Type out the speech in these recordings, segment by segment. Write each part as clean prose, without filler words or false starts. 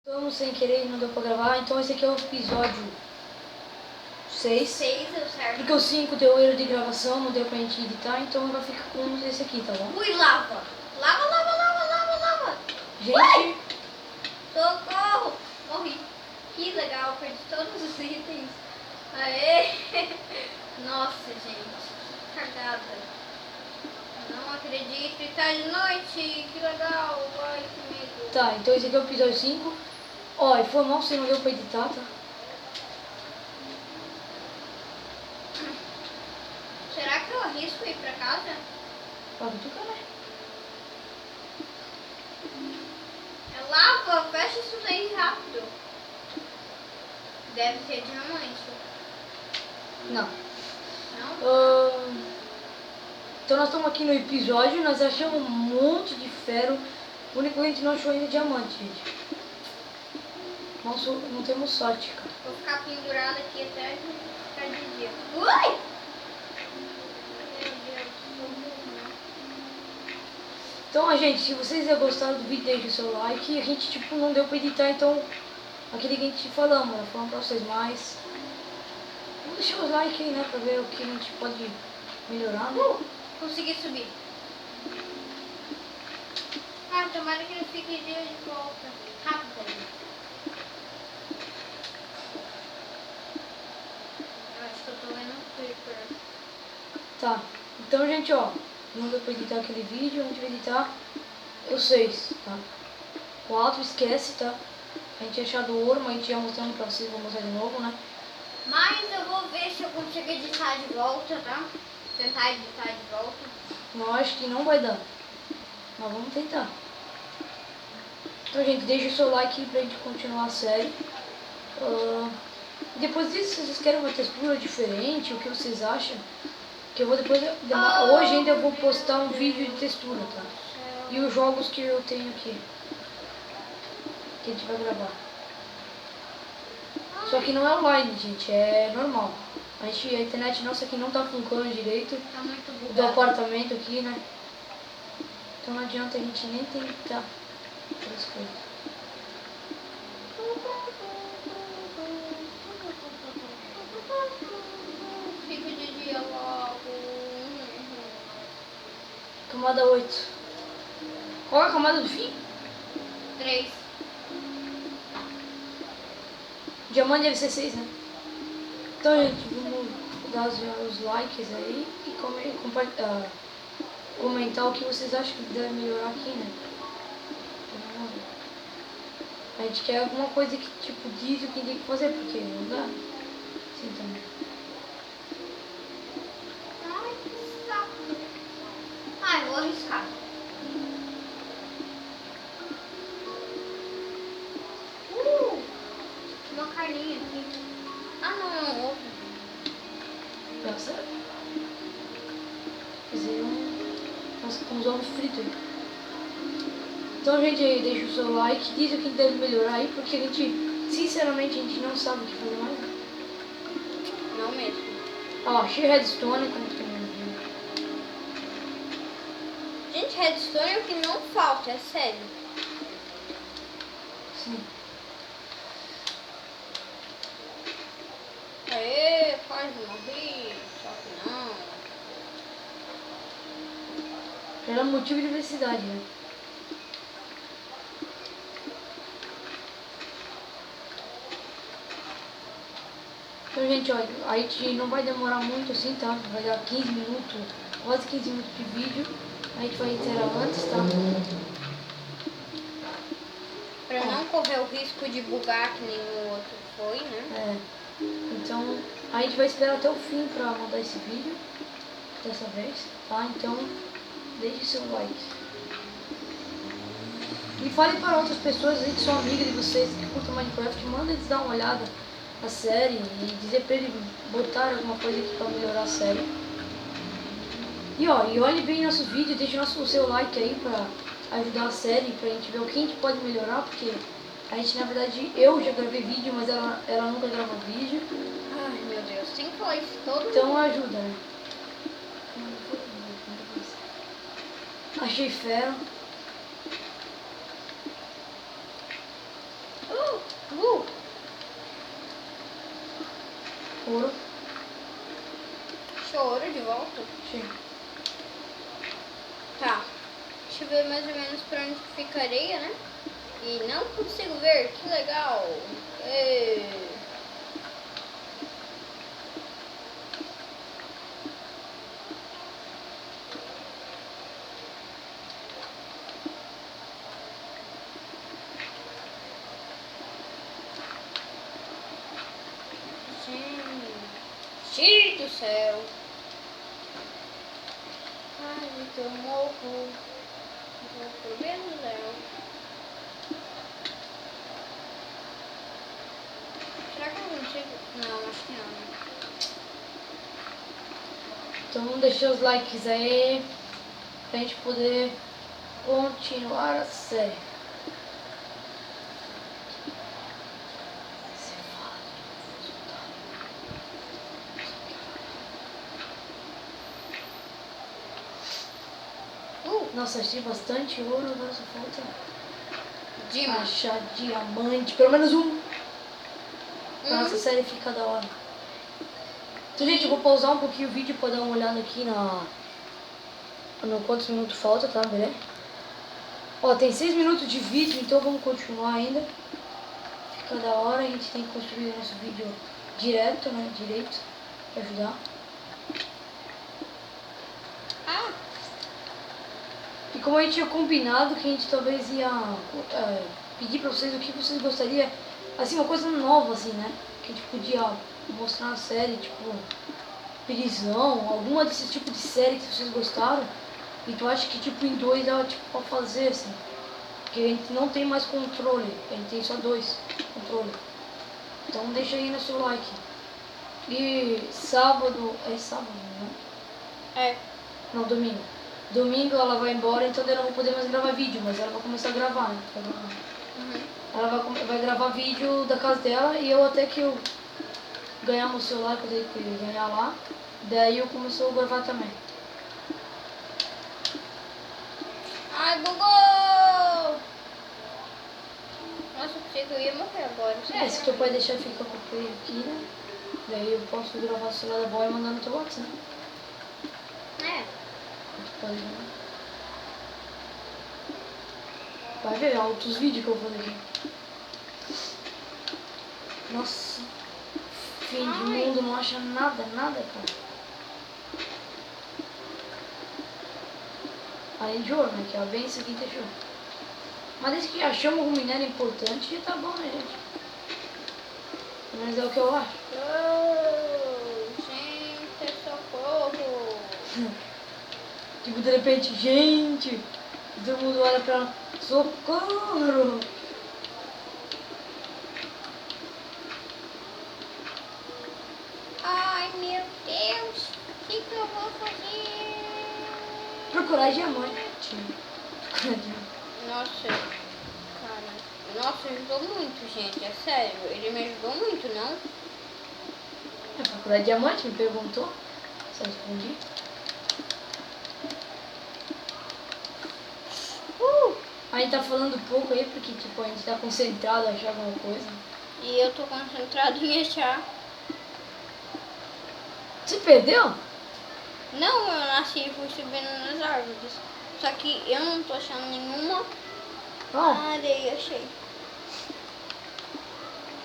Então, sem querer, não deu pra gravar. Então, esse aqui é o episódio 6. 6 deu certo. Porque o 5 deu erro de gravação, não deu pra gente editar. Então, vai ficar com esse aqui, tá bom? Ui, lava. Lava. Gente... Ui! Socorro! Morri. Que legal, perdi todos os itens. Aê! Nossa, gente. Cagada. Não acredito. Tá de noite. Que legal. Ai, que medo. Tá, então esse aqui é o episódio 5. Ó, e foi mal se não deu pra editar, tá? Será que eu arrisco ir pra casa? Pode tocar, né? É lava. Fecha isso daí rápido. Deve ser diamante. Não. Não? Então nós estamos aqui no episódio, nós achamos um monte de ferro. O único que a gente não achou ainda é diamante, gente. Nossa, não temos sorte, cara. Vou ficar pendurada aqui até ficar de dia. Ui! Meu Deus, socorro. Então, gente, se vocês gostaram do vídeo, deixe o seu like. A gente, tipo, não deu pra editar, então... Aquele que a gente falamos, né? Falando pra vocês mais. Vamos deixar os likes aí, né? Pra ver o que a gente pode melhorar, né? Consegui subir. Ah, tomara que ele fique de volta. Rápido. Eu acho que eu tô vendo um creeper. Tá. Então, gente, ó. Não deu pra editar aquele vídeo, a gente vai editar o 6, tá? O 4 esquece, tá? A gente tinha achado ouro, mas a gente ia mostrando pra vocês, vou mostrar de novo, né? Mas eu vou ver se eu consigo editar de volta, tá? Tentar editar de volta. Eu acho que não vai dar. Mas vamos tentar. Então, gente, deixa o seu like aí pra gente continuar a série. Depois disso, se vocês querem uma textura diferente, o que vocês acham? Que eu vou depois... Hoje ainda eu vou postar um vídeo de textura, tá? E os jogos que eu tenho aqui. Que a gente vai gravar. Só que não é online, gente, é normal. A internet nossa aqui não tá funcionando direito. Tá muito Do bugado. apartamento aqui, né? Então não adianta a gente nem tentar essas coisas. Fico de dia logo. Camada 8. Qual é a camada do fim? 3. Diamante deve ser 6, né? Então, gente, vamos dar os likes aí e comentar o que vocês acham que deve melhorar aqui, né? A gente quer alguma coisa que, tipo, diz o que tem que fazer, porque não dá. Sim, também. Ai, que saco. Ai, vou arriscar. Uma carninha aqui. Ah, não, é um ovo. Nossa. Fazer uns ovos fritos aí. Então, gente, aí, deixa o seu like, diz o que deve melhorar aí, porque a gente, sinceramente, a gente não sabe o que fazer mais. Não mesmo. Ó, achei redstone, como tem viu. Gente, redstone é o que não falta, é sério. Sim. Aê, quase morri. Só que não. Era motivo de felicidade, né? Então, gente, olha, a gente não vai demorar muito assim, tá? Vai dar 15 minutos, quase 15 minutos de vídeo. A gente vai encerrar antes, tá? Pra não correr o risco de bugar que nem o outro foi, né? É. Então, a gente vai esperar até o fim pra mandar esse vídeo. Dessa vez, tá? Então, deixe seu like. E fale para outras pessoas aí que são amigas de vocês, que curtam Minecraft, manda eles dar uma olhada na série e dizer pra eles botar alguma coisa aqui pra melhorar a série. E ó, e olhe bem nossos vídeos, deixe o seu like aí pra ajudar a série, pra gente ver o que a gente pode melhorar, porque a gente, na verdade, eu já gravei vídeo, mas ela nunca gravou vídeo. Ai, meu Deus, tem que falar isso todo Então ajuda, né? Achei ferro. Ouro. Choro de volta. Sim. Tá. Deixa eu ver mais ou menos pra onde fica a areia, né? E não consigo ver. Que legal. Ê. Gente do céu. Ai, que eu morro. Vou pro mesmo Léo. Será que eu consigo? Não, acho que não. Então deixa os likes aí pra gente poder continuar a série. Nossa, achei bastante ouro, agora só falta Dima. achar diamante, pelo menos um. Pra nossa série ficar da hora. Então, gente, eu vou pausar um pouquinho o vídeo pra dar uma olhada aqui no quantos minutos falta, tá? Beleza? Ó, tem 6 minutos de vídeo, então vamos continuar ainda. Fica da hora, a gente tem que construir o nosso vídeo direto, né? Direito, pra ajudar. E como a gente tinha combinado que a gente talvez ia pedir pra vocês o que vocês gostariam, assim, uma coisa nova, assim, né? Que a gente podia mostrar na série, tipo, prisão, alguma desse tipo de série que vocês gostaram. E tu acha que, tipo, em 2 dá, tipo, pra fazer, assim. Porque a gente não tem mais controle, a gente tem só 2 controle. Então deixa aí no seu like. E sábado, é sábado, né? É. Não, domingo. Domingo ela vai embora, então eu não vou poder mais gravar vídeo, mas ela vai começar a gravar, né? Ela vai gravar vídeo da casa dela e eu até que eu ganhar meu celular, poder ganhar lá, daí eu começo a gravar também. Ai, bugou! Nossa, eu pensei que eu ia morrer agora. Se teu pai deixar ficar com o play aqui, né? Daí eu posso gravar o celular da avó e mandar no teu WhatsApp, né? Tu pode, né? Vai ver outros vídeos que eu vou fazer aqui. Nossa, fim de mundo, não acha nada, cara. Além de ouro, né? Que é bem isso aqui deixou. Mas desde que achamos algum minério importante, já tá bom, né, gente? Mas é o que eu acho. Oh, gente, socorro! Tipo, de repente, gente, todo mundo olha pra ela, socorro! Ai, meu Deus! O que eu vou fazer? Procurar diamante. Procurar diamante. Nossa, cara. Nossa, ajudou muito, gente. É sério. Ele me ajudou muito, não? Procurar diamante, me perguntou. Só respondi. A gente tá falando pouco aí porque tipo, a gente tá concentrado a achar alguma coisa. E eu tô concentrado em achar. Você perdeu? Não, eu nasci e fui subindo nas árvores. Só que eu não tô achando nenhuma areia, achei.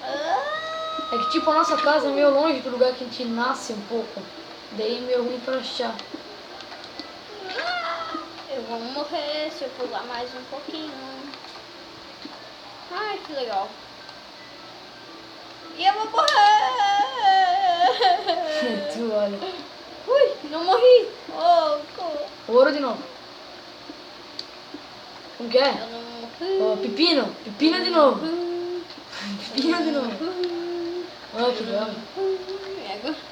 É que tipo a nossa casa é meio longe do lugar que a gente nasce um pouco. Daí é meio ruim pra achar. Eu vou morrer se eu pular mais um pouquinho. Ai, que legal. E eu vou morrer! Tu olha. Ui, não morri. Ouro de novo. Como que é? Eu não morri. Pepino. Pepino de novo. Pepino de novo. Olha que legal.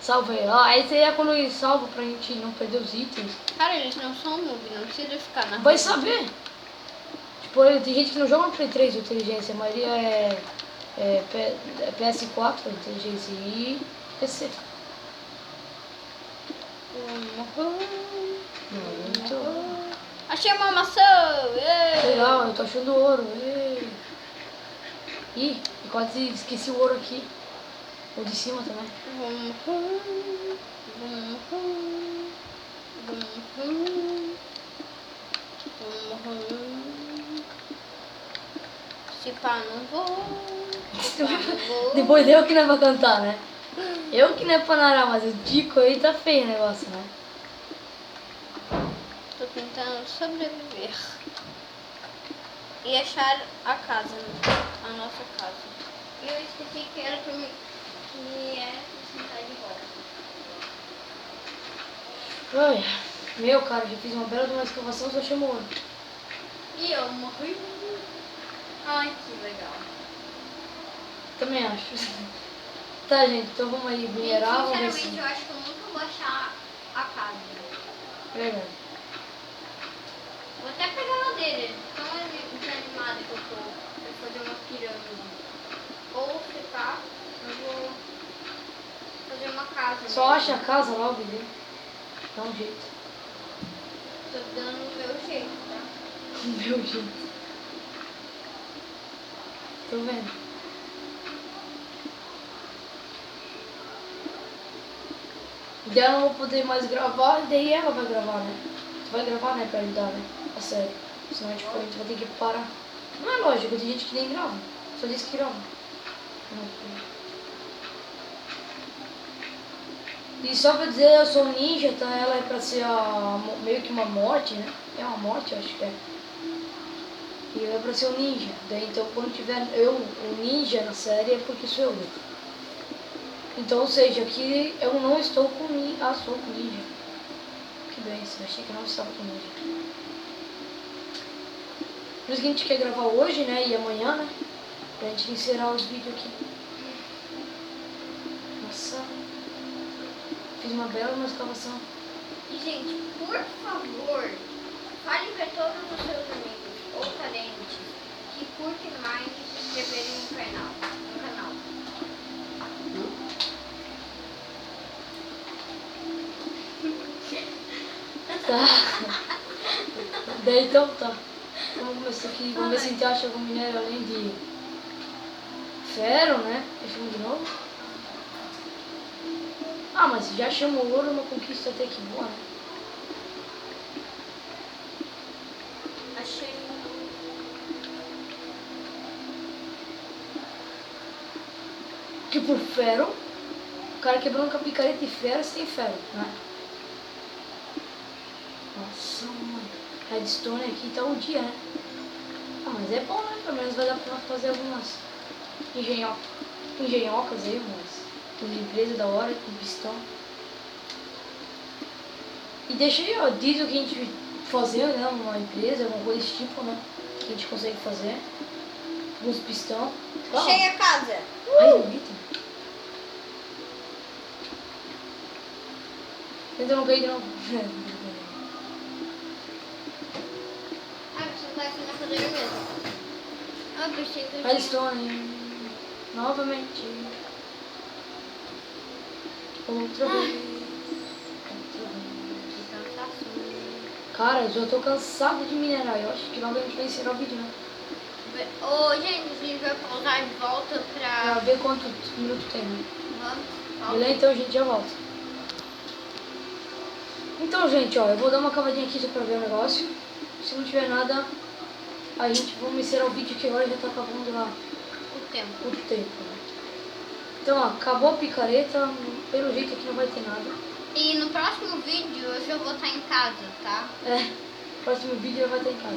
Salva aí. Esse aí é quando ele salva pra gente não perder os itens. Cara, eles não são noob, não precisa ficar na Vai saber. Tipo, tem gente que não joga no Play 3 de inteligência, a maioria é PS4 inteligência e PC. Achei uma maçã! Legal, eu tô achando ouro. Ih, eu quase esqueci o ouro aqui. O de cima também. Se pá, não vou. Se pá, não vou. Depois eu que não é pra cantar, né? Eu que não é pra narar, mas o Dico aí tá feio o negócio, né? Tô tentando sobreviver. E achar a casa, né? A nossa casa. E eu esqueci que era pra mim. Que é sentar de volta. Ai, meu cara, já fiz uma bela de uma escavação, só chamou ouro. E eu morri. Ai, que legal. Também acho. Tá, gente, então vamos aí minerar, vamos ver se... Sinceramente, eu acho que eu nunca vou achar a casa. Verdade. Vou até pegar a madeira, tão desanimada que eu tô pra fazer uma pirâmide. Ou se pá, eu vou fazer uma casa. Só mesmo. acha a casa lá, o vídeo. Dá um jeito. Tô dando o meu jeito, tá? O meu jeito. Tô vendo. Daí eu não vou poder mais gravar, e daí ela vai gravar, né? Tu vai gravar, né, pra ajudar, né? A sério. Senão, tipo, a gente vai ter que parar. Não é lógico, tem gente que nem grava. Só diz que grava. E só pra dizer, eu sou um ninja, tá? Ela é pra ser meio que uma morte, né? É uma morte, eu acho que é. E eu é pra ser um ninja. Daí, então, quando tiver eu, um ninja na série, é porque sou eu. Então, ou seja, aqui eu não estou com ninja. Ah, sou com ninja. Que bem, eu achei que eu não estava com ninja. Por isso que a gente quer gravar hoje, né? E amanhã, né? Pra gente encerrar os vídeos aqui. Nossa. Fiz uma bela escavação. E, gente, por favor, fale para todos os seus amigos ou parentes que curtem mais e se inscreverem no canal. Tá. Daí então tá. Vamos começar aqui. Vamos ver se a gente acha algum minério além de ferro, né? Deixamos de novo. Ah, mas já chamou ouro, uma conquista até que boa, né? Achei. Tipo ferro. O cara quebrou uma picareta de ferro, você tem ferro, né? Nossa, mano. Redstone aqui tá o dia, né? Ah, mas é bom, né? Pelo menos vai dar pra nós fazer algumas engenhocas aí, umas empresas da hora, com pistão. E deixa aí, ó, diz o que a gente fazer, né? Uma empresa, alguma coisa desse tipo, né? Que a gente consegue fazer. Alguns pistão. Achei a casa. Ai, bonita. Tenta não cair de novo. Ah, você tá aqui na cadeira mesmo. Ah, pensei que eu tinha... Redstone. Novamente. Outra vez. Cara, eu já tô cansado de minerar. Eu acho que logo a gente vai encerrar o vídeo, né? Ô, gente, a gente vai pausar e volta Pra pra... ver quanto minuto tem, né? Vamos. Beleza? Então a gente já volta. Então, gente, ó, eu vou dar uma cavadinha aqui só pra ver o negócio. Se não tiver nada, a gente vai encerrar o vídeo que agora já tá acabando lá O tempo. o tempo, né? Então, ó, acabou a picareta. Pelo jeito aqui não vai ter nada. E no próximo vídeo eu já vou estar em casa, tá? É, próximo vídeo já vai ter em casa.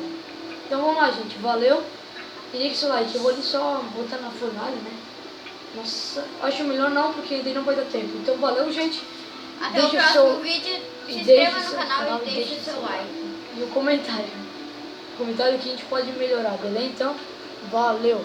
Então vamos lá, gente. Valeu. E deixa o seu like. Eu vou ali só botar na fornalha, né? Nossa, acho melhor não, porque daí não vai dar tempo. Então valeu, gente. Até Deixa o próximo vídeo. Se inscreva no canal e deixe o seu like. E o comentário. O comentário que a gente pode melhorar, beleza? Então, valeu.